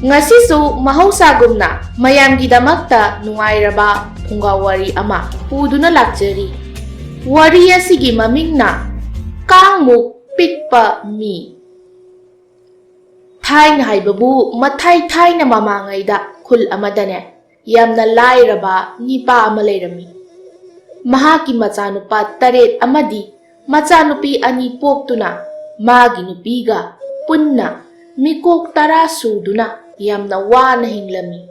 Ngasisu mahausagunna mayamgidamakta nungairaba phungawari ama puduna lakjari. Wari asigi mamingna kangmuk pikpa mi. Thaina haibabu mathai thaina mamangaida khul amadane yamna lairaba nipa ama leirami. Mahaki machanupa taret amadi machanupi ani poktuna magi nupiga punna mikok tara suduna yamna wana hinglami.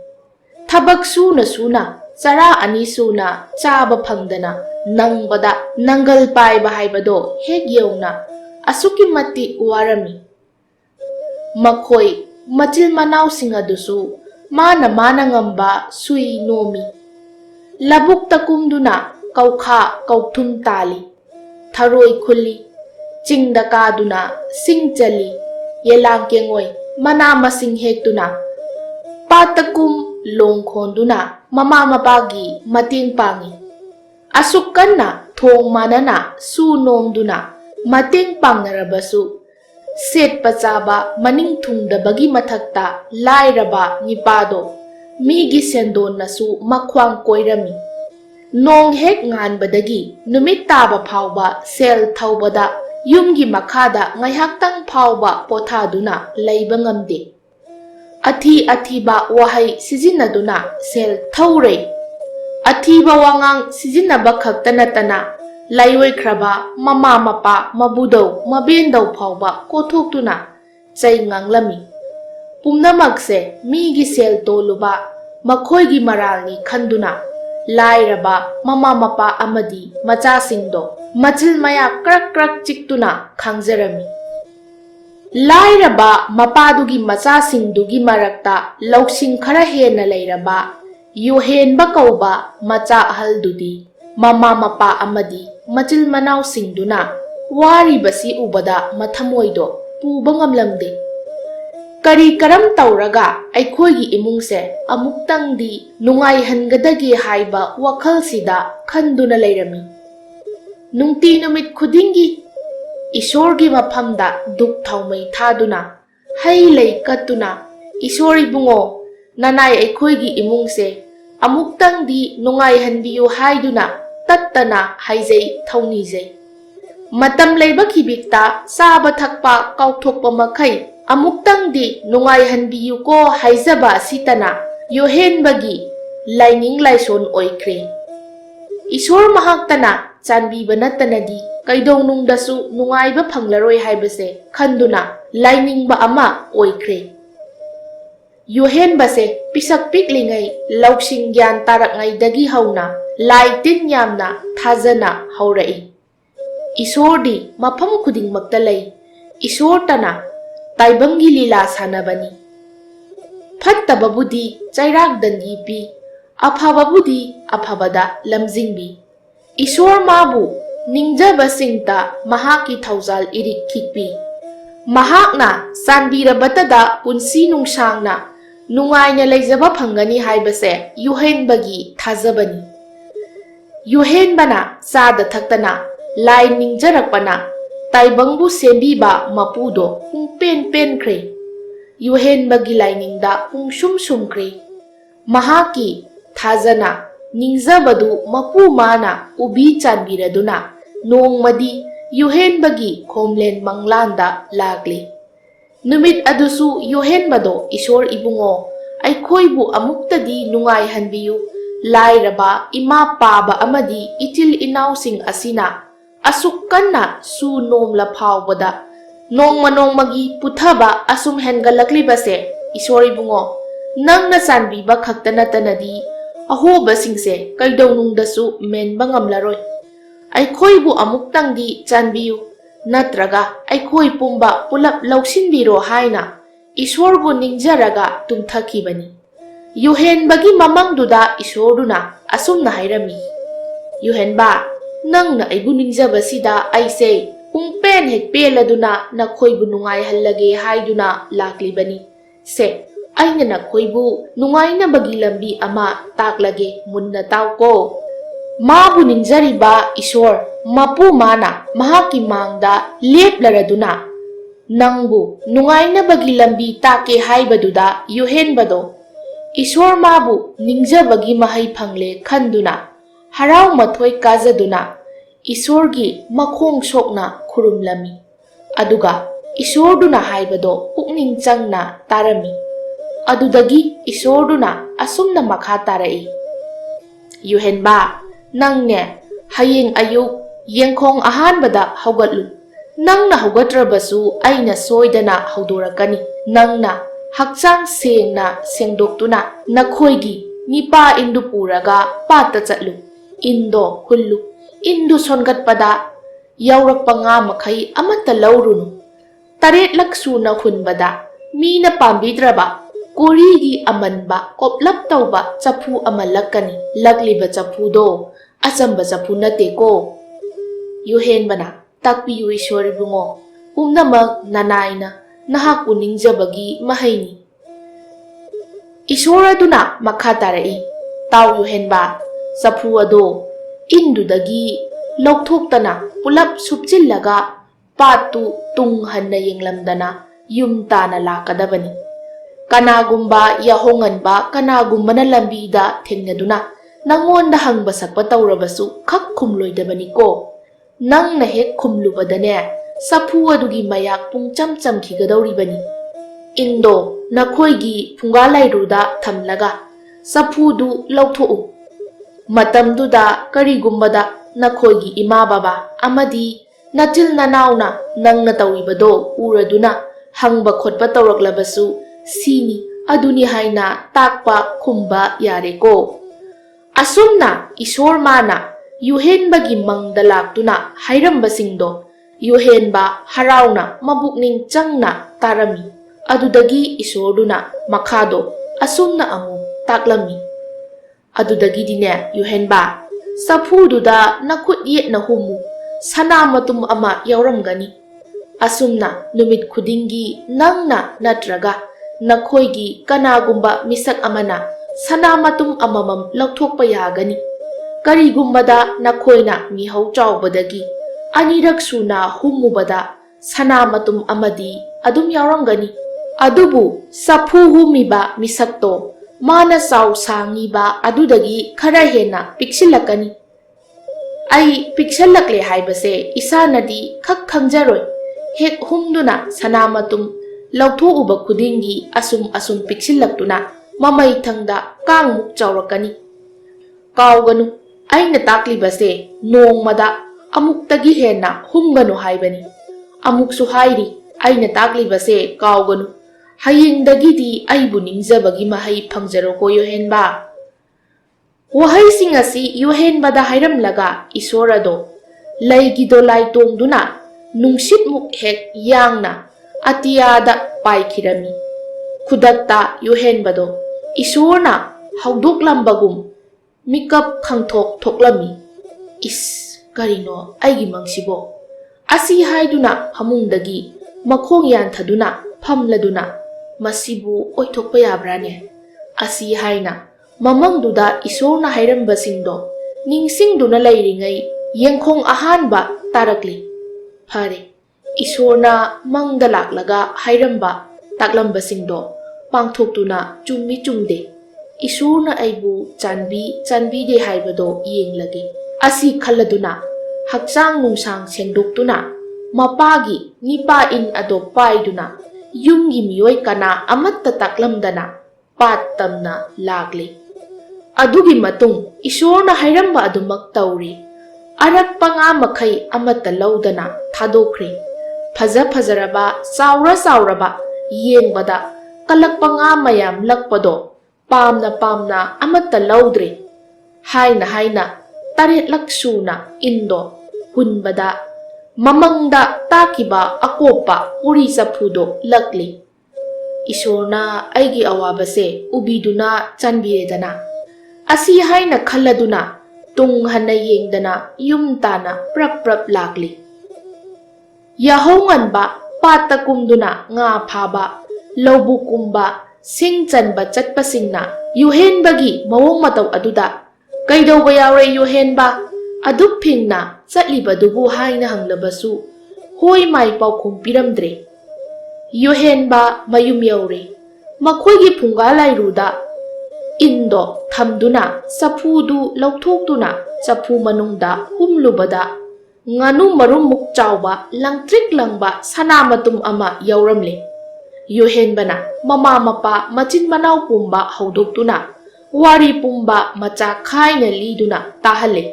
Thabak suna suna chara ani suna chaba phangdana nangbada nangal paiba haibado hek yeuna asuki mati warami. Makhoi machil manau singa dusu mana ngamba sui nomi. Labuk takumduna kaukha kauthum tali. Tharoi khuli chingda kaduna sing chali. Yelang kengoi mana masing hektuna. Patakum long khonduna mama mapagi mating pangi. Asukkanna thong manana su nomduna mating pangnarabasu. Set pachaba maning thungdabagi mathakta lairaba nipado migi sendon nasu makhwang koirami. Nong hek nganbadagi numit taba phawba sel thawbada yumgi makhada ngaihaktang phawba pothaduna leiba ngamde. Athiba wahai sijinaduna sel thawrei. Athiba wangang sijinaba khaktanatana Laiwai kraba mama mapa mabudau mabendau phawba kothoktuna chai nganglami. Pumnamakse migi sel toluba makhoigi maralni khanduna lairaba mama mapa amadi machasingdo machil maya krak chiktuna khangjarami. Lairaba mapadugi machasingdugi marakta lausing khara hena leiraba yohenba kauba macha ahaldudi mama mapa amadi machil manau singduna wari basi ubada mathamoido puba ngamlamde. Kari karam tauraga aikhoigi imungse amuktangdi nungai hangadagi haiba wakhalsida khanduna leirami. Nungti numit khudingi Isorgi maphamda duk thaumai thaduna hai lei katuna Isori bungo nanai aikhoigi imungse amuktangdi nungai hanbiyu haiduna tattana haijai thaunijai. Matam leiba khibikta saba thakpa kauthokpa makhai amuktangdi nungai hanbiyu ko haijaba sitana yohenbagi laining laison oikre. Isor mahaktana chanbiba natanadi kaidongnungdasu nungaiba phanglaroi haibase khanduna lainingba ama oikre. Yohenbase pisak piklingai lauksing gyan tarakngai dagi hauna laitin yamna thajana haurai. Isordi mafam khudingmakta lei. Isortana taibamgi lila sanabani. Fattababudi chairagdangi pi. Aphababudi aphabada lamjingbi. Isor mabu ningjabasingta mahaki thaujal irik khikpi. Mahakna sanbirabatada punsi nungsangna nungaina leijaba phangani haibase yuhenbagi thajabani. Yuhenbana sada thaktana lai ningjarakpana taibangbu sembiba mapudo pungpen kre. Yuhenbagi lainingda pungsum sumkre. Mahaki thajana ningjabadu mapu mana ubi chanbiraduna nongmadi yuhenbagi khomlen manglanda lagli. Numit adusu yuhenbado Isor ibungo aikhoibu amuktadi nungai hanbiyu lairaba ima paba amadi itil inausing asina asukkanna su nomla phawbada nongmagi puthaba asum hengalakli Isor ibungo nangna chanbiba khaktanattanadi ahobasingse kaidonungdasu menba ngamlaroi. Aikhoibu amuktangdi chanbiyu natraga aikhoi pumba pulap lausinbiro haina Isorbu ningjaraga tumthakibani. Yuhenbagi mamangduda Isorduna asumna hairami. Yuhenba nangna aibu ningjabasida aise pungpen hek peladuna nakhoibu nungai hallage haiduna laklibani. Se aina nakhoibu nungaina bagi lambi ama taklage munna tauko. Mabu ningjariba Isor mapu mana mahaki mangda lepladuna Nangbu nungainabagi lambi take haibaduda yuhenbado Iswar mabu ningjabagi mahai phangle khanduna harau mathoi kajaduna Iswargi makhong sokna khurumlami aduga Iswarduna haibado pukning changna tarami adudagi Iswarduna asumna makha tarai Yuhenba nangne hayeng ayuk yengkhong ahanbada haugatlu Nangna haugatrabasu aina soidana haudorakani nangna hakchang sengna sengdoktuna nakhoigi nipa indu puraga pata chatlu indo hullu indu songatpada yaurakpa nga makhai amata laurunu taret laksuna hunbada mina pambidraba korigi amanba koplap tauba chapu amalakani lakliba chapudo achamba chapu nate ko yuhenbana takpiyu Ishwar ibungo pumnamak nanaina nahakpu ningjabagi mahaini Ishwar aduna makha tarai taw yuhenba chapu ado indudagi lokthokdana pulap supchillaga patu tung hanna yenglamdana yum tana lakadabani kanagumba yahonganba kanagumbana lambida thengnaduna nangonda hangba sakpa tawrabasu khak khumloidabani ko Nangna hek khumlubadane sapu adugi mayak pungcham chamkhigadauribani Indo nakhoigi phungalairuda thamlaga sapudu lauthou matamduda karigumbada nakhoigi ima baba amadi natil nanauna nangna tawibado uraduna hangba khotpa tawraklabasu sini aduni haina takpa khumba yareko asumna Ishwar mana yuhenbagi mangda laktuna hairambasingdo yuhenba harauna mabukning changna tarami adudagi Ishwarduna makhado asumna amu taklami adudagi dine yuhenba sapududa nakhut yetna humu sana matum ama yauramgani asumna numit khudingi nangna natraga nakhoigi kanagumba misak amana sana matum amamam laukthokpa yagani Karigumbada nakhoina mihau chawbadagi anirak suna humubada sana matum amadi adum yauramgani adubu sapu humiba misakto mana saw sangiba adudagi khara hena piksilakani ai piksalakle haibase isanadi khak khangjaroi hek humduna sana matum lautho uba khudingi asum piksilaktuna mamai thangda kangmuk chawrakani kawganu aina taklibase nongmada amuktagi hena humganu haibani amuksu hairi aina taklibase kawganu hayengdagidi aibu ningjabagi mahai phangjaroko yuhenba wahaising asi yuhenbada hairamlaga Ishwar ado laigido laitongduna nungshitmuk hek yangna atiyada paikhirami khudakta yuhenbado Ishwarna haudoklambagum Mikap khangthok thoklami is karino aigi mangsibo asi haiduna hamungdagi makhong yan thaduna phamladuna masibu oithokpa yabrane asi haina mamangduda Ishwarna hairambasingdo ningsingduna lairingai yengkhong ahanba tarakli phare Ishwarna mangda laklaga hairamba taklambasingdo pangthoktuna chummi chumde Ishwarna aibu chanbi de haibado yenglage asi khaladuna hakchang nungsang sengdoktuna mapagi nipa in ado paiduna yumgi miyoi kana amatta taklamdana pattamna lagle adugi matung Ishwarna hairamba adumak tawri arakpa nga makhai amatta laudana thadokre fajaraba sauraba yengbada kalakpa nga mayam lakpado pamna amatta laudre haina taret laksuna indo hunbada mamangda takiba akopa uri sapudo lakli Ishwarna aigi awabase ubiduna chanbiredana asi haina khaladuna tung hana yengdana yumtana prap lakli yahonganba pata kumduna nga phaba laubukumba singchanba chatpasingna yuhenbagi mawong mataw aduda kaidawba yawre yuhenba adup phingna chatlibadubu haina hanglabasu hoi mai pawkhum piramdre ꯌꯣꯍꯦꯟꯕ ꯃꯌꯨꯝ ꯌꯧꯔꯦ꯫ ꯃꯈꯣꯏꯒꯤ ꯐꯨꯡꯒꯥ ꯂꯥꯏꯔꯨꯗ Indo ꯊꯝꯗꯨꯅ ꯆꯐꯨꯗꯨ ꯂꯧꯊꯣꯛꯇꯨꯅ ꯆꯐꯨ ꯃꯅꯨꯡꯗ ꯍꯨꯝꯂꯨꯕꯗ ꯉꯥꯅꯨ ꯃꯔꯨꯝꯃꯨꯛ ꯆꯥꯎꯕ ꯂꯪꯇ꯭ꯔꯤꯛ ꯂꯪꯕ ꯁꯅꯥ ꯃꯇꯨꯝ ꯑꯃ ꯌꯥꯎꯔꯝꯂꯦ꯫ ꯌꯣꯍꯦꯟꯕꯅ ꯃꯃꯥ ꯃꯄꯥ ꯃꯆꯤꯟ ꯃꯅꯥꯎ ꯄꯨꯝꯕ ꯍꯧꯗꯣꯛꯇꯨꯅ ꯋꯥꯔꯤ ꯄꯨꯝꯕ ꯃꯆꯥ ꯈꯥꯏꯅ ꯂꯤꯗꯨꯅ ꯇꯥꯍꯜꯂꯦ꯫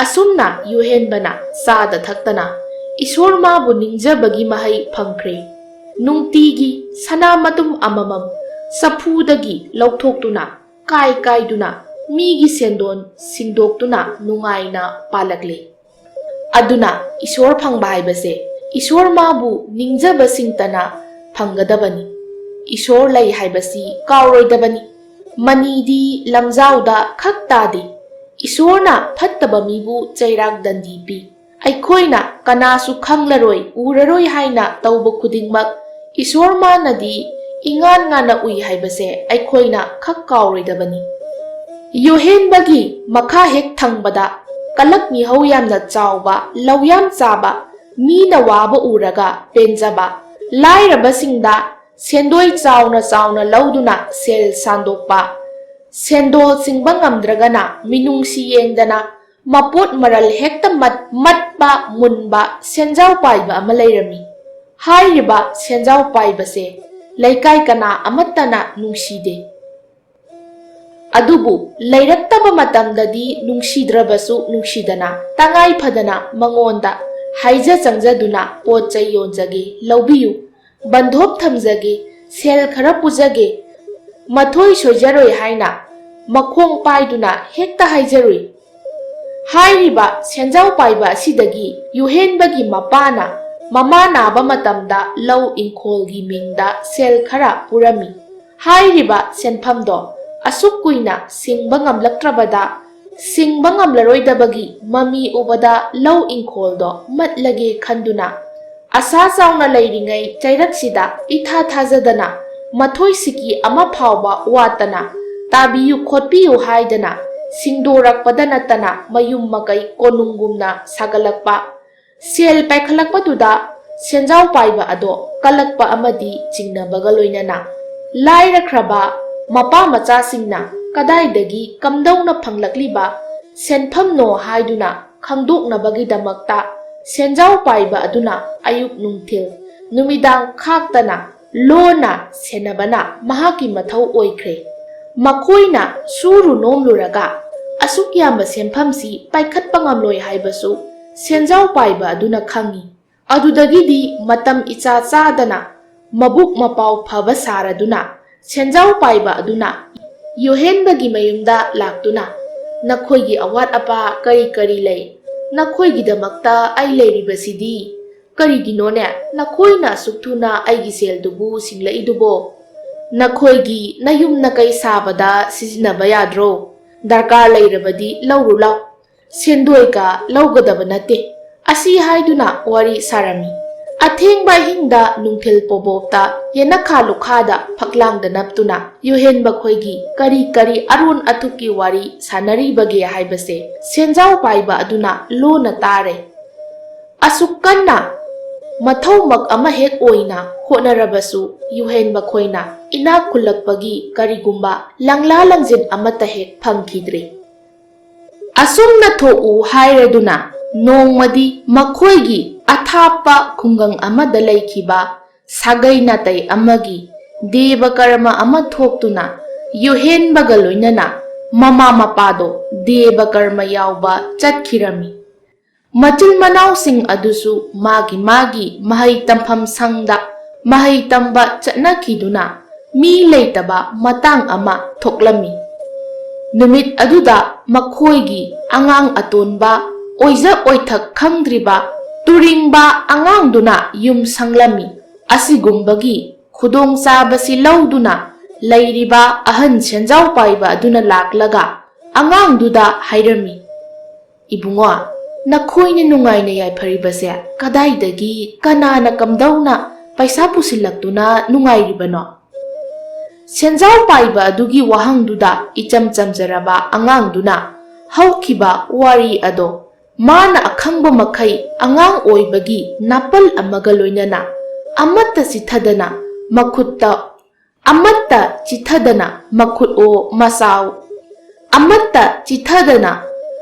ꯑꯁꯨꯝꯅ ꯌꯣꯍꯦꯟꯕꯅ ꯆꯥꯗ ꯊꯛꯇꯅ ꯏꯁꯣꯔ ꯃꯥꯕꯨ ꯅꯤꯡꯖꯕꯒꯤ ꯃꯍꯩ ꯐꯪꯈ꯭ꯔꯦ꯫ ꯅꯨꯡꯇꯤꯒꯤ ꯁꯅꯥ ꯃꯇꯨꯝ ꯑꯃꯃꯝ ꯆꯐꯨꯗꯒꯤ ꯂꯧꯊꯣꯛꯇꯨꯅ ꯀꯥꯏꯗꯨꯅ ꯃꯤꯒꯤ ꯁꯦꯟꯗꯣꯟ ꯁꯤꯡꯗꯣꯛꯇꯨꯅ ꯅꯨꯡꯉꯥꯏꯅ ꯄꯥꯜꯂꯛꯂꯦ꯫ ꯑꯗꯨꯅ ꯏꯁꯣꯔ ꯐꯪꯕ ꯍꯥꯏꯕꯁꯦ ꯏꯁꯣꯔ ꯃꯥꯕꯨ ꯅꯤꯡꯖꯕꯁꯤꯡꯇꯅ ꯐꯪꯒꯗꯕꯅꯤ꯫ ꯏꯁꯣꯔ ꯂꯩ ꯍꯥꯏꯕꯁꯤ ꯀꯥꯎꯔꯣꯏꯗꯕꯅꯤ꯫ ꯃꯅꯤꯗꯤ ꯂꯝꯖꯥꯎꯗ ꯈꯛ ꯇꯥꯗꯦ꯫ ꯏꯁꯣꯔꯅ ꯐꯠꯇꯕ ꯃꯤꯕꯨ ꯆꯩꯔꯥꯛ ꯗꯟꯗꯤ ꯄꯤ꯫ ꯑꯩꯈꯣꯏꯅ ꯀꯅꯥꯁꯨ ꯈꯪꯂꯔꯣꯏ ꯎꯔꯔꯣꯏ ꯍꯥꯏꯅ ꯇꯧꯕ ꯈꯨꯗꯤꯡꯃꯛ ꯏꯁꯣꯔ ꯃꯥꯅꯗꯤ ꯏꯉꯥꯟ ꯉꯥꯟꯅ ꯎꯏ ꯍꯥꯏꯕꯁꯦ ꯑꯩꯈꯣꯏꯅ ꯈꯛ ꯀꯥꯎꯔꯣꯏꯗꯕꯅꯤ꯫ ꯌꯣꯍꯦꯟꯕꯒꯤ ꯃꯈꯥ ꯍꯦꯛ ꯊꯪꯕꯗ ꯀꯂꯛ ꯃꯤꯍꯧ ꯌꯥꯝꯅ ꯆꯥꯎꯕ ꯂꯧꯌꯥꯝ ꯆꯥꯕ ꯃꯤꯅ ꯋꯥꯕ ꯎꯔꯒ ꯄꯦꯟꯖꯕ ꯂꯥꯏꯔꯕꯁꯤꯡꯗ ꯁꯦꯟꯗꯣꯏ ꯆꯥꯎꯅ ꯆꯥꯎꯅ ꯂꯧꯗꯨꯅ ꯁꯦꯜ ꯁꯥꯟꯗꯣꯛꯄ ꯁꯦꯟꯗꯣꯜ ꯁꯤꯡꯕ ꯉꯝꯗ꯭ꯔꯒꯅ ꯃꯤꯅꯨꯡꯁꯤ ꯌꯦꯡꯗꯅ ꯃꯄꯣꯠ ꯃꯔꯜ ꯍꯦꯛꯇ ꯃꯠꯄ ꯃꯨꯟꯕ ꯁꯦꯟꯖꯥꯎ ꯄꯥꯏꯕ ꯑꯃ ꯂꯩꯔꯝꯃꯤ꯫ ꯍꯥꯏꯔꯤꯕ ꯁꯦꯟꯖꯥꯎ ꯄꯥꯏꯕꯁꯦ ꯂꯩꯀꯥꯏ ꯀꯅꯥ ꯑꯃꯠꯇꯅ ꯅꯨꯡꯁꯤꯗꯦ꯫ ꯑꯗꯨꯕꯨ ꯂꯩꯔꯛꯇꯕ ꯃꯇꯝꯗꯗꯤ ꯅꯨꯡꯁꯤꯗ꯭ꯔꯕꯁꯨ ꯅꯨꯡꯁꯤꯗꯅ ꯇꯉꯥꯏ ꯐꯗꯅ ꯃꯉꯣꯟꯗ ꯍꯥꯏꯖ ꯆꯪꯖꯗꯨꯅ ꯄꯣꯠ ꯆꯩ ꯌꯣꯟꯖꯒꯦ ꯂꯧꯕꯤꯌꯨ, ꯕꯟꯙꯣꯞ ꯊꯝꯖꯒꯦ, ꯁꯦꯜ ꯈꯔ ꯄꯨꯖꯒꯦ, ꯃꯊꯣꯏ ꯁꯣꯏꯖꯔꯣꯏ ꯍꯥꯏꯅ ꯃꯈꯣꯡ ꯄꯥꯏꯗꯨꯅ ꯍꯦꯛꯇ ꯍꯥꯏꯖꯔꯨꯏ꯫ ꯍꯥꯏꯔꯤꯕ ꯁꯦꯟꯖꯥꯎ ꯄꯥꯏꯕ ꯑꯁꯤꯗꯒꯤ ꯌꯣꯍꯦꯟꯕꯒꯤ ꯃꯄꯥꯅ ꯃꯃꯥ ꯅꯥꯕ ꯃꯇꯝꯗ ꯂꯧ ꯏꯪꯈꯣꯜꯒꯤ ꯃꯤꯡꯗ ꯁꯦꯜ ꯈꯔ ꯄꯨꯔꯝꯃꯤ꯫ ꯍꯥꯏꯔꯤꯕ ꯁꯦꯟꯐꯝꯗꯣ ꯑꯁꯨꯛ ꯀꯨꯏꯅ ꯁꯤꯡꯕ ꯉꯝꯂꯛꯇ꯭ꯔꯕꯗ ꯁꯤꯡꯕ ꯉꯝꯂꯔꯣꯏꯗꯕꯒꯤ ꯃꯃꯤ ꯎꯕꯗ ꯂꯧ ꯏꯪꯈꯣꯜꯗꯣ ꯃꯠꯂꯒꯦ ꯈꯟꯗꯨꯅ ꯑꯁꯥ ꯆꯥꯎꯅ ꯂꯩꯔꯤꯉꯩ ꯆꯩꯔꯛꯁꯤꯗ ꯏꯊꯥ ꯊꯥꯖꯗꯅ ꯃꯊꯣꯏ ꯁꯤꯀꯤ ꯑꯃ ꯐꯥꯎꯕ ꯋꯥꯠꯇꯅ ꯇꯥꯕꯤꯌꯨ ꯈꯣꯠꯄꯤꯌꯨ ꯍꯥꯏꯗꯅ ꯁꯤꯡꯗꯣꯔꯛꯄꯗ ꯅꯠꯇꯅ ꯃꯌꯨꯝ ꯃꯀꯩ ꯀꯣꯅꯨꯡꯒꯨꯝꯅ ꯁꯥꯒꯠꯂꯛꯄ ꯁꯦꯜ ꯄꯥꯏꯈꯠꯂꯛꯄꯗꯨꯗ ꯁꯦꯟꯖꯥꯎ ꯄꯥꯏꯕ ꯑꯗꯣ ꯀꯜꯂꯛꯄ ꯑꯃꯗꯤ ꯆꯤꯡꯅꯕꯒ ꯂꯣꯏꯅꯅ ꯂꯥꯏꯔꯈ꯭ꯔꯕ ꯃꯄꯥ ꯃꯆꯥꯁꯤꯡꯅ ꯀꯗꯥꯏꯗꯒꯤ ꯀꯝꯗꯧꯅ ꯐꯪꯂꯛꯂꯤꯕ ꯁꯦꯟꯐꯝꯅꯣ ꯍꯥꯏꯗꯨꯅ ꯈꯪꯗꯣꯛꯅꯕꯒꯤꯗꯃꯛꯇ ꯁꯦꯟꯖꯥꯎ ꯄꯥꯏꯕ ꯑꯗꯨꯅ ꯑꯌꯨꯛ ꯅꯨꯡꯊꯤꯜ ꯅꯨꯃꯤꯗꯥꯡ ꯈꯥꯛꯇꯅ ꯂꯣꯟꯅ ꯁꯦꯟꯅꯕꯅ ꯃꯍꯥꯛꯀꯤ ꯃꯊꯧ ꯑꯣꯏꯈ꯭ꯔꯦ꯫ ꯃꯈꯣꯏꯅ ꯁꯨꯔꯨ ꯅꯣꯝꯂꯨꯔꯒ ꯑꯁꯨꯛ ꯌꯥꯝꯕ ꯁꯦꯟꯐꯝꯁꯤ ꯄꯥꯏꯈꯠꯄ ꯉꯝꯂꯣꯏ ꯍꯥꯏꯕꯁꯨ ꯁꯦꯟꯖꯥꯎ ꯄꯥꯏꯕ ꯑꯗꯨꯅ ꯈꯪꯏ꯫ ꯑꯗꯨꯗꯒꯤꯗꯤ ꯃꯇꯝ ꯏꯆꯥ ꯆꯥꯗꯅ ꯃꯕꯨꯛ ꯃꯄꯥꯎ ꯐꯕ ꯁꯥꯔꯗꯨꯅ ꯁꯦꯟꯖꯥꯎ ꯄꯥꯏꯕ ꯑꯗꯨꯅ ꯌꯣꯍꯦꯟꯕꯒꯤ ꯃꯌꯨꯝꯗ ꯂꯥꯛꯇꯨꯅ "ꯅꯈꯣꯏꯒꯤ ꯑꯋꯥꯠ ꯑꯄꯥ ꯀꯔꯤ ꯀꯔꯤ ꯂꯩ? ꯅꯈꯣꯏꯒꯤꯗꯃꯛꯇ ꯑꯩ ꯂꯩꯔꯤꯕꯁꯤꯗꯤ ꯀꯔꯤꯒꯤꯅꯣꯅꯦ? ꯅꯈꯣꯏꯅ ꯑꯁꯨꯛ ꯊꯨꯅ ꯑꯩꯒꯤ ꯁꯦꯜꯗꯨꯕꯨ ꯁꯤꯡꯂꯛꯏꯗꯨꯕꯣ? ꯅꯈꯣꯏꯒꯤ ꯅꯌꯨꯝ ꯅꯀꯩ ꯁꯥꯕꯗ ꯁꯤꯖꯤꯟꯅꯕ ꯌꯥꯗ꯭ꯔꯣ? ꯗꯔꯀꯥꯔ ꯂꯩꯔꯕꯗꯤ ꯂꯧꯔꯨ ꯂꯥꯎ, ꯁꯦꯟꯗꯣꯏꯒ ꯂꯧꯒꯗꯕ ꯅꯠꯇꯦ" ꯑꯁꯤ ꯍꯥꯏꯗꯨꯅ ꯋꯥꯔꯤ ꯁꯥꯔꯝꯃꯤ꯫ ꯑꯊꯦꯡꯕ ꯑꯍꯤꯡꯗ ꯅꯨꯡꯊꯤꯜ ꯄꯣꯕꯣꯞꯇ ꯌꯦꯅꯈꯥ ꯂꯨꯈꯥꯗ ꯐꯛꯂꯥꯡꯗ ꯅꯞꯇꯨꯅ ꯌꯣꯍꯦꯟꯕ ꯈꯣꯏꯒꯤ ꯀꯔꯤ ꯀꯔꯤ ꯑꯔꯣꯟ ꯑꯊꯨꯞꯀꯤ ꯋꯥꯔꯤ ꯁꯥꯅꯔꯤꯕꯒꯦ ꯍꯥꯏꯕꯁꯦ ꯁꯦꯟꯖꯥꯎ ꯄꯥꯏꯕ ꯑꯗꯨꯅ ꯂꯣꯟꯅ ꯇꯥꯔꯦ꯫ ꯑꯁꯨꯛ ꯀꯟꯅ ꯃꯊꯧꯃꯛ ꯑꯃ ꯍꯦꯛ ꯑꯣꯏꯅ ꯍꯣꯠꯅꯔꯕꯁꯨ ꯌꯣꯍꯦꯟꯕ ꯈꯣꯏꯅ ꯏꯅꯥꯛ ꯈꯨꯜꯂꯛꯄꯒꯤ ꯀꯔꯤꯒꯨꯝꯕ ꯂꯪꯂꯥ ꯂꯪꯖꯤꯟ ꯑꯃꯠꯇ ꯍꯦꯛ ꯐꯪꯈꯤꯗ꯭ꯔꯦ꯫ ꯑꯁꯨꯝꯅ ꯊꯣꯛꯎ ꯍꯥꯏꯔꯗꯨꯅ ꯅꯣꯡꯃꯗꯤ ꯃꯈꯣꯏꯒꯤ ꯑꯊꯥꯞꯄ ꯈꯨꯡꯒꯪ ꯑꯃꯗ ꯂꯩꯈꯤꯕ ꯁꯥꯒꯩ ꯅꯥꯇꯩ ꯑꯃꯒꯤ ꯗꯦꯕ ꯀꯔꯃ ꯑꯃ ꯊꯣꯛꯇꯨꯅ ꯌꯣꯍꯦꯟꯕꯒ ꯂꯣꯏꯅꯅ ꯃꯃꯥ ꯃꯄꯥꯗꯣ ꯗꯦꯕ ꯀꯔꯃ ꯌꯥꯎꯕ ꯆꯠꯈꯤꯔꯝꯃꯤ꯫ ꯃꯆꯤꯟ ꯃꯅꯥꯎꯁꯤꯡ ꯑꯗꯨꯁꯨ ꯃꯥꯒꯤ ꯃꯥꯒꯤ ꯃꯍꯩ ꯇꯝꯐꯝ ꯁꯪꯗ ꯃꯍꯩ ꯇꯝꯕ ꯆꯠꯅꯈꯤꯗꯨꯅ ꯃꯤ ꯂꯩꯇꯕ ꯃꯇꯥꯡ ꯑꯃ ꯊꯣꯛꯂꯝꯃꯤ꯫ ꯅꯨꯃꯤꯠ ꯑꯗꯨꯗ ꯃꯈꯣꯏꯒꯤ ꯑꯉꯥꯡ ꯑꯇꯣꯟꯕ ꯑꯣꯏꯖ ꯑꯣꯏꯊꯛ ꯈꯪꯗ꯭ꯔꯤꯕ ꯇꯨꯔꯤꯡꯕ ꯑꯉꯥꯡꯗꯨꯅ ꯌꯨꯝ ꯁꯪꯂꯝꯃꯤ꯫ ꯑꯁꯤꯒꯨꯝꯕꯒꯤ ꯈꯨꯗꯣꯡꯆꯥꯕꯁꯤ ꯂꯧꯗꯨꯅ ꯂꯩꯔꯤꯕ ꯑꯍꯟ ꯁꯦꯟꯖꯥꯎ ꯄꯥꯏꯕ ꯑꯗꯨꯅ ꯂꯥꯛꯂꯒ ꯑꯉꯥꯡꯗꯨꯗ ꯍꯥꯏꯔꯝꯃꯤ, "ꯏꯕꯨꯡꯉꯣ, ꯅꯈꯣꯏꯅ ꯅꯨꯡꯉꯥꯏꯅ ꯌꯥꯏꯐꯔꯤꯕꯁꯦ ꯀꯗꯥꯏꯗꯒꯤ ꯀꯅꯥꯅ ꯀꯝꯗꯧꯅ ꯄꯩꯁꯥ ꯄꯨꯁꯤꯜꯂꯛꯇꯨꯅ ꯅꯨꯡꯉꯥꯏꯔꯤꯕꯅꯣ?" ꯁꯦꯟꯖꯥꯎ ꯄꯥꯏꯕ ꯑꯗꯨꯒꯤ ꯋꯥꯍꯪꯗꯨꯗ ꯏꯆꯝ ꯆꯝꯖꯔꯕ ꯑꯉꯥꯡꯗꯨꯅ ꯍꯧꯈꯤꯕ ꯋꯥꯔꯤ ꯑꯗꯣ ꯃꯥꯅ ꯑꯈꯪꯕ ꯃꯈꯩ ꯑꯉꯥꯡ ꯑꯣꯏꯕꯒꯤ ꯅꯥꯄꯜ ꯑꯃꯒ ꯂꯣꯏꯅꯅ ꯑꯃꯠꯇ ꯆꯤꯊꯗꯅ ꯃꯈꯨꯠꯇ ꯑꯃꯠꯇ ꯆꯤꯊꯗꯅ ꯃꯈꯨꯠ ꯑꯣ ꯃꯆꯥꯎ ꯑꯃꯠꯇ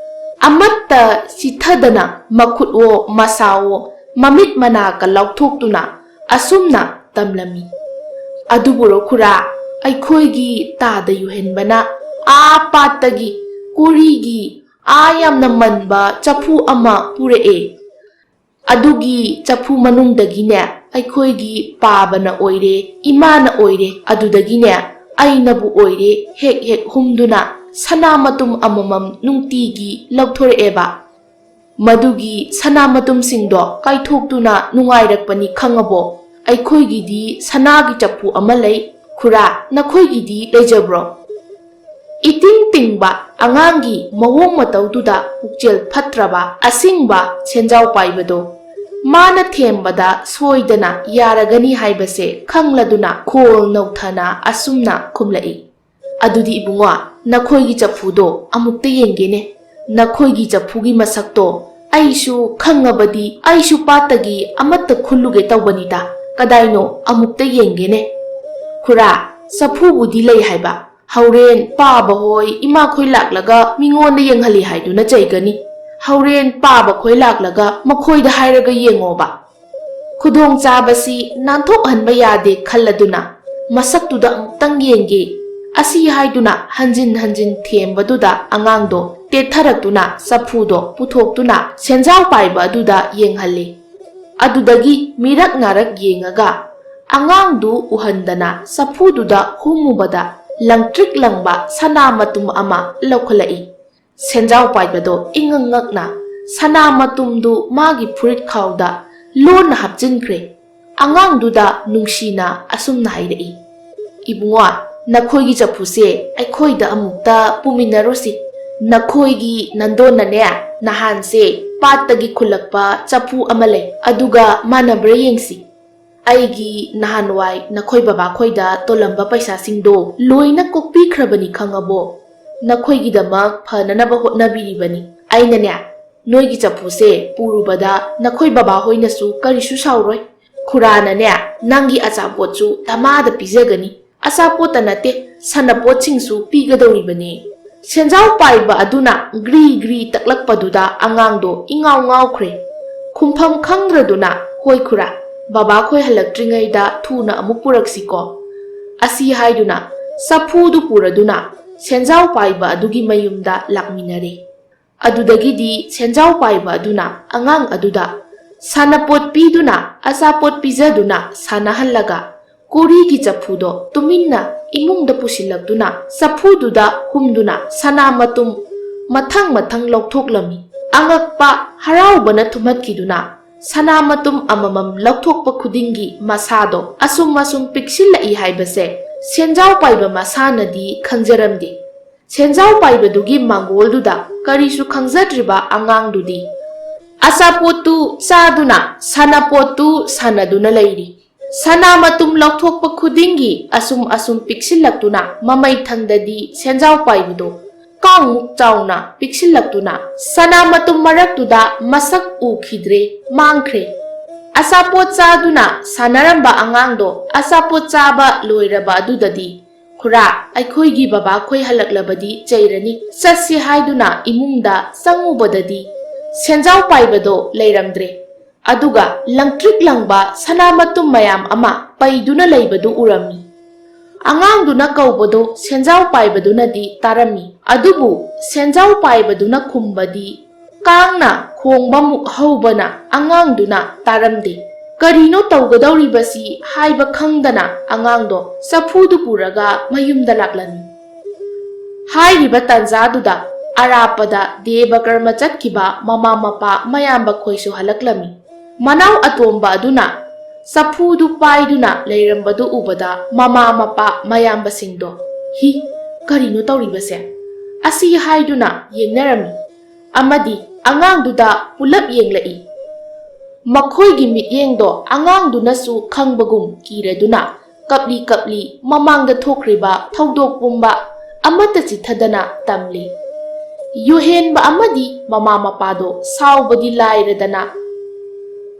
ꯆꯤꯊꯗꯅ ꯃꯈꯨꯠ ꯑꯣ ꯃꯁꯥꯑꯣ ꯃꯃꯤꯠ ꯃꯅꯥꯀ ꯂꯧꯊꯣꯛꯇꯨꯅ ꯑꯁꯨꯝꯅ ꯇꯝꯂꯝꯃꯤ꯫ ꯑꯗꯨꯕꯨꯔꯣ ꯈꯨꯔꯥ ꯑꯩꯈꯣꯏꯒꯤ ꯇꯥꯗ ꯌꯨꯍꯦꯟꯕꯅ ꯄꯥꯠꯇꯒꯤ ꯀꯣꯔꯤꯒꯤ ꯌꯥꯝꯅ ꯃꯟꯕ ꯆꯐꯨ ꯑꯃ ꯄꯨꯔꯛꯑꯦ꯫ ꯑꯗꯨꯒꯤ ꯆꯐꯨ ꯃꯅꯨꯡꯗꯒꯤꯅꯦ ꯑꯩꯈꯣꯏꯒꯤ ꯄꯥꯕꯅ ꯑꯣꯏꯔꯦ ꯏꯃꯥꯅ ꯑꯣꯏꯔꯦ ꯑꯗꯨꯗꯒꯤꯅꯦ ꯑꯩꯅꯕꯨ ꯑꯣꯏꯔꯦ ꯍꯦꯛ ꯍꯦꯛ ꯍꯨꯝꯗꯨꯅ ꯁꯅꯥ ꯃꯇꯨꯝ ꯑꯃꯃꯝ ꯅꯨꯡꯇꯤꯒꯤ ꯂꯧꯊꯣꯔꯛꯑꯦꯕ꯫ ꯃꯗꯨꯒꯤ ꯁꯅꯥ ꯃꯇꯨꯝꯁꯤꯡꯗꯣ ꯀꯥꯏꯊꯣꯛꯇꯨꯅ ꯅꯨꯡꯉꯥꯏꯔꯛꯄꯅꯤ ꯈꯪꯉꯕꯣ꯫ ꯑꯩꯈꯣꯏꯒꯤꯗꯤ ꯁꯅꯥꯒꯤ ꯆꯐꯨ ꯑꯃ ꯂꯩ ꯈꯨꯔꯥ ꯅꯈꯣꯏꯒꯤꯗꯤ ꯂꯩꯖꯕ꯭ꯔꯣ? ꯏꯇꯤꯡ ꯇꯤꯡꯕ ꯑꯉꯥꯡꯒꯤ ꯃꯑꯣꯡ ꯃꯇꯧꯗꯨꯗ ꯄꯨꯛꯆꯦꯜ ꯐꯠꯇ꯭ꯔꯕ ꯑꯁꯤꯡꯕ ꯁꯦꯟꯖꯥꯎ ꯄꯥꯏꯕꯗꯣ ꯃꯥꯅ ꯊꯦꯝꯕꯗ ꯁꯣꯏꯗꯅ ꯌꯥꯔꯒꯅꯤ ꯍꯥꯏꯕꯁꯦ ꯈꯪꯂꯗꯨꯅ ꯈꯣꯜ ꯅꯧꯊꯅ ꯑꯁꯨꯝꯅ ꯈꯨꯝꯂꯛꯏ꯫ ꯑꯗꯨꯗꯤ ꯏꯕꯨꯡꯉꯣ ꯅꯈꯣꯏꯒꯤ ꯆꯐꯨꯗꯣ ꯑꯃꯨꯛꯇ ꯌꯦꯡꯒꯦꯅꯦ꯫ ꯅꯈꯣꯏꯒꯤ ꯆꯐꯨꯒꯤ ꯃꯁꯛꯇꯣ ꯑꯩꯁꯨ ꯈꯪꯉꯕꯗꯤ ꯑꯩꯁꯨ ꯄꯥꯠꯇꯒꯤ ꯑꯃꯠꯇ ꯈꯨꯜꯂꯨꯒꯦ ꯇꯧꯕꯅꯤꯗ ꯀꯗꯥꯏꯅꯣ ꯑꯃꯨꯛꯇ ꯌꯦꯡꯒꯦꯅꯦ꯫ ꯈꯨꯔꯥ ꯆꯐꯨꯕꯨꯗꯤ ꯂꯩ ꯍꯥꯏꯕ ꯍꯧꯔꯦꯟ ꯄꯥꯕ ꯍꯣꯏ ꯏꯃꯥꯈꯣꯏ ꯂꯥꯛꯂꯒ ꯃꯤꯉꯣꯟꯗ ꯌꯦꯡꯍꯜꯂꯤ ꯍꯥꯏꯗꯨꯅ ꯆꯩꯒꯅꯤ꯫ ꯍꯧꯔꯦꯟ ꯄꯥꯕ ꯈꯣꯏ ꯂꯥꯛꯂꯒ ꯃꯈꯣꯏꯗ ꯍꯥꯏꯔꯒ ꯌꯦꯡꯉꯣꯕ꯫ ꯈꯨꯗꯣꯡ ꯆꯥꯕꯁꯤ ꯅꯥꯟꯊꯣꯛꯍꯟꯕ ꯌꯥꯗꯦ ꯈꯜꯂꯗꯨꯅ ꯃꯁꯛꯇꯨꯗ ꯑꯃꯨꯛꯇꯪ ꯌꯦꯡꯒꯦ ꯑꯁꯤ ꯍꯥꯏꯗꯨꯅ ꯍꯟꯖꯤꯟ ꯍꯟꯖꯤꯟ ꯊꯦꯝꯕꯗꯨꯗ ꯑꯉꯥꯡꯗꯣ ꯇꯦꯊꯔꯛꯇꯨꯅ ꯆꯐꯨꯗꯣ ꯄꯨꯊꯣꯛꯇꯨꯅ ꯁꯦꯟꯖꯥꯎ ꯄꯥꯏꯕ ꯑꯗꯨꯗ ꯌꯦꯡꯍꯜꯂꯤ꯫ ꯑꯗꯨꯗꯒꯤ ꯃꯤꯔꯛ ꯅꯥꯔꯛ ꯌꯦꯡꯉꯒ ꯑꯉꯥꯡꯗꯨ ꯎꯍꯟꯗꯅ ꯆꯐꯨꯗꯨꯗ ꯍꯨꯝꯃꯨꯕꯗ ꯂꯪꯇ꯭ꯔꯤꯛ ꯂꯪꯕ ꯁꯅꯥ ꯃꯇꯨꯝ ꯑꯃ ꯂꯧꯈꯠꯂꯛꯏ꯫ ꯁꯦꯟꯖꯥꯎ ꯄꯥꯏꯕꯗꯣ ꯏꯉꯛ ꯉꯛꯅ ꯁꯅꯥ ꯃꯇꯨꯝꯗꯨ ꯃꯥꯒꯤ ꯐꯨꯔꯤꯠ ꯈꯥꯎꯗ ꯂꯣꯟꯅ ꯍꯥꯞꯆꯤꯟꯈ꯭ꯔꯦ꯫ ꯑꯉꯥꯡꯗꯨꯗ ꯅꯨꯡꯁꯤꯅ ꯑꯁꯨꯝꯅ ꯍꯥꯏꯔꯛꯏ, ꯏꯕꯨꯡꯉꯣ ꯅꯈꯣꯏꯒꯤ ꯆꯐꯨꯁꯦ ꯑꯩꯈꯣꯏꯗ ꯑꯃꯨꯛꯇ ꯄꯨꯃꯤꯟꯅꯔꯨꯁꯤ꯫ ꯅꯈꯣꯏꯒꯤ ꯅꯟꯗꯣꯟꯅꯅꯦ ꯅꯍꯥꯟꯁꯦ ꯄꯥꯠꯇꯒꯤ ꯈꯨꯜꯂꯛꯄ ꯆꯐꯨ ꯑꯃ ꯂꯩ ꯑꯗꯨꯒ ꯃꯥꯟꯅꯕ꯭ꯔꯥ ꯌꯦꯡꯁꯤ꯫ ꯑꯩꯒꯤ ꯅꯍꯥꯟꯋꯥꯏ ꯅꯈꯣꯏ ꯕꯕꯥꯈꯣꯏꯗ ꯇꯣꯜꯂꯝꯕ ꯄꯩꯁꯥꯁꯤꯡꯗꯣ ꯂꯣꯏꯅ ꯀꯣꯛꯄꯤꯈ꯭ꯔꯕꯅꯤ ꯈꯪꯉꯕꯣ꯫ ꯅꯈꯣꯏꯒꯤꯗꯃꯛ ꯐꯅꯅꯕ ꯍꯣꯠꯅꯕꯤꯔꯤꯕꯅꯤ꯫ ꯑꯩꯅꯅꯦ ꯅꯣꯏꯒꯤ ꯆꯐꯨꯁꯦ ꯄꯨꯔꯨꯕꯗ ꯅꯈꯣꯏ ꯕꯕꯥꯍꯣꯏꯅꯁꯨ ꯀꯔꯤꯁꯨ ꯁꯥꯎꯔꯣꯏ꯫ ꯈꯨꯔꯥꯅꯅꯦ ꯅꯪꯒꯤ ꯑꯆꯥꯄꯣꯠꯁꯨ ꯙꯃꯥꯗ ꯄꯤꯖꯒꯅꯤ꯫ ꯑꯆꯥꯄꯣꯠꯇ ꯅꯠꯇꯦ ꯁꯅꯄꯣꯠꯁꯤꯡꯁꯨ ꯄꯤꯒꯗꯧꯔꯤꯕꯅꯤ꯫ ꯁꯦꯟꯖꯥꯎ ꯄꯥꯏꯕ ꯑꯗꯨꯅ ꯒ꯭ꯔꯤ ꯒ꯭ꯔꯤ ꯇꯛꯂꯛꯄꯗꯨꯗ ꯑꯉꯥꯡꯗꯣ ꯏꯉꯥꯎ ꯉꯥꯎꯈ꯭ꯔꯦ꯫ ꯈꯨꯝꯐꯝ ꯈꯪꯗ꯭ꯔꯗꯨꯅ ꯍꯣꯏ ꯈꯨꯔꯥ ꯕꯕꯥꯈꯣꯏ ꯍꯜꯂꯛꯇ꯭ꯔꯤꯉꯩꯗ ꯊꯨꯅ ꯑꯃꯨꯛ ꯄꯨꯔꯛꯁꯤꯀꯣ ꯑꯁꯤ ꯍꯥꯏꯗꯨꯅ ꯆꯐꯨꯗꯨ ꯄꯨꯔꯗꯨꯅ ꯁꯦꯟꯖꯥꯎ ꯄꯥꯏꯕ ꯑꯗꯨꯒꯤ ꯃꯌꯨꯝꯗ ꯂꯥꯛꯃꯤꯟꯅꯔꯦ꯫ ꯑꯗꯨꯗꯒꯤꯗꯤ ꯁꯦꯟꯖꯥꯎ ꯄꯥꯏꯕ ꯑꯗꯨꯅ ꯑꯉꯥꯡ ꯑꯗꯨꯗ ꯁꯥꯟꯅꯄꯣꯠ ꯄꯤꯗꯨꯅ ꯑꯆꯥꯄꯣꯠ ꯄꯤꯖꯗꯨꯅ ꯁꯥꯟꯅꯍꯜꯂꯒ ꯀꯣꯔꯤꯒꯤ ꯆꯐꯨꯗꯣ ꯇꯨꯃꯤꯟꯅ ꯏꯃꯨꯡꯗ ꯄꯨꯁꯤꯜꯂꯛꯇꯨꯅ ꯆꯐꯨꯗꯨꯗ ꯍꯨꯝꯗꯨꯅ ꯁꯅꯥ ꯃꯇꯨꯝ ꯃꯊꯪ ꯃꯊꯪ ꯂꯧꯊꯣꯛꯂꯝꯃꯤ꯫ ꯑꯉꯛꯄ ꯍꯔꯥꯎꯕꯅ ꯊꯨꯝꯍꯠꯈꯤꯗꯨꯅ ꯁꯅꯥ ꯃꯇꯨꯝ ꯑꯃꯃꯝ ꯂꯧꯊꯣꯛꯄ ꯈꯨꯗꯤꯡꯒꯤ ꯃꯁꯥꯗꯣ ꯑꯁꯨꯝ ꯄꯤꯛꯁꯤꯜꯂꯛꯏ ꯍꯥꯏꯕꯁꯦ ꯁꯦꯟꯖꯥꯎ ꯄꯥꯏꯕ ꯃꯁꯥꯅꯗꯤ ꯈꯪꯖꯔꯝꯗꯦ꯫ ꯁꯦꯟꯖꯥꯎ ꯄꯥꯏꯕꯗꯨꯒꯤ ꯃꯥꯡꯒꯣꯜꯗꯨꯗ ꯀꯔꯤꯁꯨ ꯈꯪꯖꯗ꯭ꯔꯤꯕ ꯑꯉꯥꯡꯗꯨꯗꯤ ꯑꯆꯥꯄꯣꯠꯇꯨ ꯆꯥꯗꯨꯅ ꯁꯥꯟꯅꯄꯣꯠꯇꯨ ꯁꯥꯟꯅꯗꯨꯅ ꯂꯩꯔꯤ꯫ ꯁꯅꯥ ꯃꯇꯨꯝ ꯂꯧꯊꯣꯛꯄ ꯈꯨꯗꯤꯡꯒꯤ ꯑꯁꯨꯝ ꯄꯤꯛꯁꯤꯜꯂꯛꯇꯨꯅ ꯃꯃꯩꯊꯪꯗꯗꯤ ꯁꯦꯟꯖꯥꯎ ꯄꯥꯏꯕꯗꯣ ꯀꯥꯡꯃꯨꯛ ꯆꯥꯎꯅ ꯄꯤꯛꯁꯤꯜꯂꯛꯇꯨꯅ ꯁꯅꯥ ꯃꯇꯨꯝ ꯃꯔꯛꯇꯨꯗ ꯃꯁꯛ ꯎꯈꯤꯗ꯭ꯔꯦ ꯃꯥꯡꯈ꯭ꯔꯦ꯫ ꯑꯆꯥꯄꯣꯠ ꯆꯥꯗꯨꯅ ꯁꯥꯟꯅꯔꯝꯕ ꯑꯉꯥꯡꯗꯣ ꯑꯆꯥꯄꯣꯠ ꯆꯥꯕ ꯂꯣꯏꯔꯕ ꯑꯗꯨꯗꯗꯤ ꯈꯨꯔꯥ ꯑꯩꯈꯣꯏꯒꯤ ꯕꯕꯥꯈꯣꯏ ꯍꯜꯂꯛꯂꯕꯗꯤ ꯆꯩꯔꯅꯤ ꯆꯠꯁꯤ ꯍꯥꯏꯗꯨꯅ ꯏꯃꯨꯡꯗ ꯆꯪꯉꯨꯕꯗꯗꯤ ꯁꯦꯟꯖꯥꯎ ꯄꯥꯏꯕꯗꯣ ꯂꯩꯔꯝꯗ꯭ꯔꯦ꯫ ꯑꯗꯨꯒ ꯂꯪꯇ꯭ꯔꯤꯛ ꯂꯪꯕ ꯁꯅꯥ ꯃꯇꯨꯝ ꯃꯌꯥꯝ ꯑꯃ ꯄꯩꯗꯨꯅ ꯂꯩꯕꯗꯨ ꯎꯔꯝꯃꯤ꯫ ꯑꯉꯥꯡꯗꯨꯅ ꯀꯧꯕꯗꯣ ꯁꯦꯟꯖꯥꯎ ꯄꯥꯏꯕꯗꯨꯅꯗꯤ ꯇꯥꯔꯝꯃꯤ ꯑꯗꯨꯕꯨ ꯁꯦꯟꯖꯥꯎ ꯄꯥꯏꯕꯗꯨꯅ ꯈꯨꯝꯕꯗꯤ ꯀꯥꯡꯅ ꯈꯣꯡꯕꯃꯨꯛ ꯍꯧꯕꯅ ꯑꯉꯥꯡꯗꯨꯅ ꯇꯥꯔꯝꯗꯦ꯫ ꯀꯔꯤꯅꯣ ꯇꯧꯒꯗꯧꯔꯤꯕꯁꯤ ꯍꯥꯏꯕ ꯈꯪꯗꯅ ꯑꯉꯥꯡꯗꯣ ꯆꯐꯨꯗꯨ ꯄꯨꯔꯒ ꯃꯌꯨꯝꯗ ꯂꯥꯛꯂꯝꯃꯤ꯫ ꯍꯥꯏꯔꯤꯕ ꯇꯥꯟꯖꯥꯗꯨꯗ ꯑꯔꯥꯞꯄꯗ ꯗꯦꯕ ꯀꯔꯃ ꯆꯠꯈꯤꯕ ꯃꯃꯥ ꯃꯄꯥ ꯃꯌꯥꯝꯕ ꯈꯣꯏꯁꯨ ꯍꯜꯂꯛꯂꯝꯃꯤ꯫ ꯃꯅꯥꯎ ꯑꯇꯣꯝꯕ ꯑꯗꯨꯅ ꯆꯐꯨꯗꯨ ꯄꯥꯏꯗꯨꯅ ꯂꯩꯔꯝꯕꯗꯨ ꯎꯕꯗ ꯃꯃꯥ ꯃꯄꯥ ꯃꯌꯥꯝꯕꯁꯤꯡꯗꯣ ꯍꯤ ꯀꯔꯤꯅꯣ ꯇꯧꯔꯤꯕꯁꯦ ꯑꯁꯤ ꯍꯥꯏꯗꯨꯅ ꯌꯦꯡꯅꯔꯝꯃꯤ ꯑꯃꯗꯤ ꯑꯉꯥꯡꯗꯨꯗ ꯄꯨꯂꯞ ꯌꯦꯡꯂꯛꯏ꯫ ꯃꯈꯣꯏꯒꯤ ꯃꯤꯠꯌꯦꯡꯗꯣ ꯑꯉꯥꯡꯗꯨꯅꯁꯨ ꯈꯪꯕꯒꯨꯝ ꯀꯤꯔꯗꯨꯅ ꯀꯞꯂꯤ ꯃꯃꯥꯡꯗ ꯊꯣꯛꯈ꯭ꯔꯤꯕ ꯊꯧꯗꯣꯛ ꯄꯨꯝꯕ ꯑꯃꯠꯇ ꯆꯤꯊꯗꯅ ꯇꯝꯂꯤ꯫ ꯌꯨꯍꯦꯟꯕ ꯑꯃꯗꯤ ꯃꯃꯥ ꯃꯄꯥꯗꯣ ꯁꯥꯎꯕꯗꯤ ꯂꯥꯏꯔꯗꯅ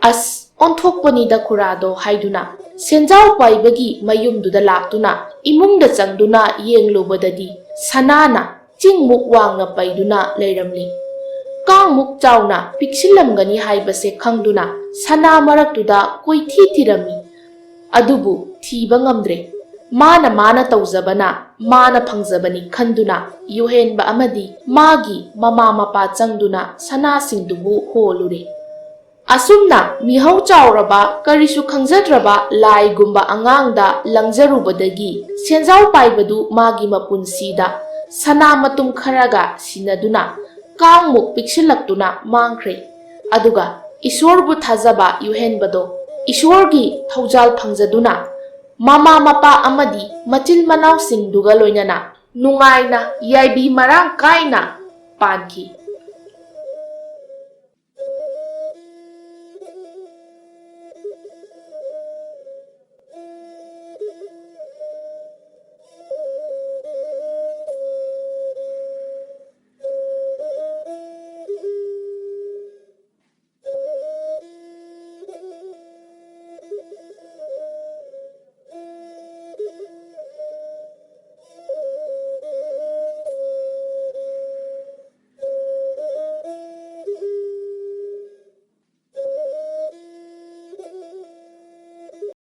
ꯑꯁ ꯑꯣꯟꯊꯣꯛꯄꯅꯤꯗ ꯈꯨꯔꯥꯗꯣ ꯍꯥꯏꯗꯨꯅ ꯁꯦꯟꯖꯥꯎ ꯄꯥꯏꯕꯒꯤ ꯃꯌꯨꯝꯗꯨꯗ ꯂꯥꯛꯇꯨꯅ ꯏꯃꯨꯡꯗ ꯆꯪꯗꯨꯅ ꯌꯦꯡꯂꯨꯕꯗꯗꯤ ꯁꯅꯥꯅ ꯆꯤꯡꯃꯨꯛ ꯋꯥꯡꯅ ꯄꯩꯗꯨꯅ ꯂꯩꯔꯝꯂꯤ꯫ ꯀꯥꯡꯃꯨꯛ ꯆꯥꯎꯅ ꯄꯤꯛꯁꯤꯜꯂꯝꯒꯅꯤ ꯍꯥꯏꯕꯁꯦ ꯈꯪꯗꯨꯅ ꯁꯅꯥ ꯃꯔꯛꯇꯨꯗ ꯀꯣꯏꯊꯤ ꯊꯤꯔꯝꯃꯤ꯫ ꯑꯗꯨꯕꯨ ꯊꯤꯕ ꯉꯝꯗ꯭ꯔꯦ꯫ ꯃꯥꯅ ꯇꯧꯖꯕꯅ ꯃꯥꯅ ꯐꯪꯖꯕꯅꯤ ꯈꯟꯗꯨꯅ ꯌꯨꯍꯦꯟꯕ ꯑꯃꯗꯤ ꯃꯥꯒꯤ ꯃꯃꯥ ꯃꯄꯥ ꯆꯪꯗꯨꯅ ꯁꯅꯥꯁꯤꯡꯗꯨꯕꯨ ꯍꯣꯜꯂꯨꯔꯦ꯫ ꯑꯁꯨꯝꯅ ꯃꯤꯍꯧ ꯆꯥꯎꯔꯕ ꯀꯔꯤꯁꯨ ꯈꯪꯖꯗ꯭ꯔꯕ ꯂꯥꯏꯒꯨꯝꯕ ꯑꯉꯥꯡꯗ ꯂꯪꯖꯔꯨꯕꯗꯒꯤ ꯁꯦꯟꯖꯥꯎ ꯄꯥꯏꯕꯗꯨ ꯃꯥꯒꯤ ꯃꯄꯨꯟꯁꯤꯗ ꯁꯅꯥ ꯃꯇꯨꯝ ꯈꯔꯒ ꯁꯤꯟꯅꯗꯨꯅ ꯀꯥꯡꯃꯨꯛ ꯄꯤꯛꯁꯤꯜꯂꯛꯇꯨꯅ ꯃꯥꯡꯈ꯭ꯔꯦ꯫ ꯑꯗꯨꯒ ꯏꯁꯣꯔꯕꯨ ꯊꯥꯖꯕ ꯌꯨꯍꯦꯟꯕꯗꯣ ꯏꯁꯣꯔꯒꯤ ꯊꯧꯖꯥꯜ ꯐꯪꯖꯗꯨꯅ ꯃꯃꯥ ꯃꯄꯥ ꯑꯃꯗꯤ ꯃꯆꯤꯟ ꯃꯅꯥꯎꯁꯤꯡꯗꯨꯒ ꯂꯣꯏꯅꯅ ꯅꯨꯡꯉꯥꯏꯅ ꯌꯥꯏꯕꯤ ꯃꯔꯥꯡ ꯀꯥꯏꯅ ꯄꯥꯟꯈꯤ꯫